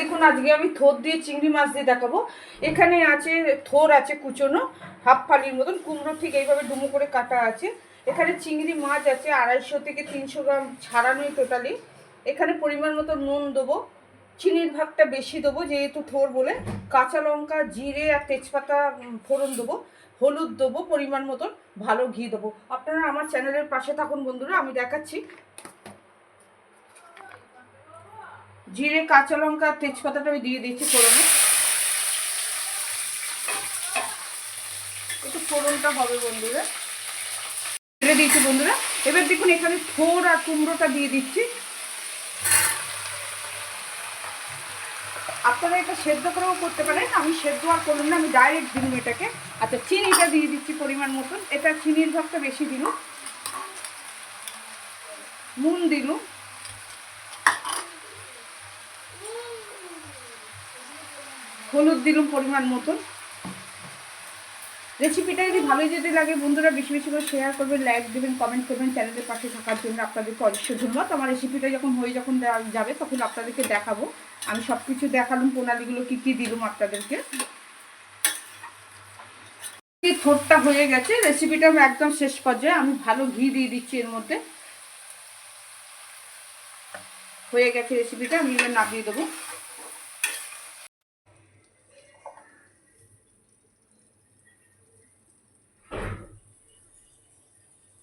দেখুন আজকে আমি থোর দিয়ে চিংড়ি মাছ দিয়ে দেখাবো। এখানে আছে থোর আছে কুচোনো হাফ ফালির মতন, কুমড়ো ঠিক এইভাবে ডুমো করে কাটা আছে। এখানে চিংড়ি মাছ আছে 250 থেকে 300 গ্রাম ছাড়ানোই টোটালি। এখানে পরিমাণ মতো নুন দেবো, চিনির ভাগটা বেশি দেবো যেহেতু থোর বলে। কাঁচা লঙ্কা, জিরে আর তেজপাতা ফোড়ন দেবো, হলুদ দেবো পরিমাণ মতন, ভালো ঘি দেবো। আপনারা আমার চ্যানেলের পাশে থাকুন বন্ধুরা, আমি দেখাচ্ছি। জিরে, কাঁচা লঙ্কা, তেজপাতাটা আমি দিয়ে দিচ্ছি ফোড়নে, একটু ফোড়নটা হবে বন্ধুরা, ছেড়ে দিয়েছি বন্ধুরা। এবার দেখুন এখানে থোর আর কুমড়োটা দিয়ে দিচ্ছি। আপনারা এটা সেদ্ধ করেও করতে পারেন, আমি সেদ্ধ আর করলাম না, আমি ডাইরেক্ট দিলাম এটাকে। আচ্ছা, চিনিটা দিয়ে দিচ্ছি পরিমাণ মতন, এটা চিনির ভাগটা বেশি দিলাম, নুন দিলাম, হলুদ দিলাম পরিমাণ মতন। রেসিপিটা যদি ভালোই যদি লাগে বন্ধুরা বেশি বেশি করে শেয়ার করবেন, লাইক দেবেন, কমেন্ট করবেন। চ্যানেলের পাশে থাকার জন্য আপনাদেরকে অবশ্যই ধন্যবাদ। আমার রেসিপিটা যখন যাবে তখন আপনাদেরকে দেখাবো। আমি সব কিছু দেখালাম, প্রণালীগুলো কী কী দিলাম আপনাদেরকে। থোরটা হয়ে গেছে, রেসিপিটা আমি একদম শেষ পর্যায়ে আমি ভালো ঘি দিয়ে দিচ্ছি এর মধ্যে। হয়ে গেছে রেসিপিটা, আমি এবার নামিয়ে দেবো।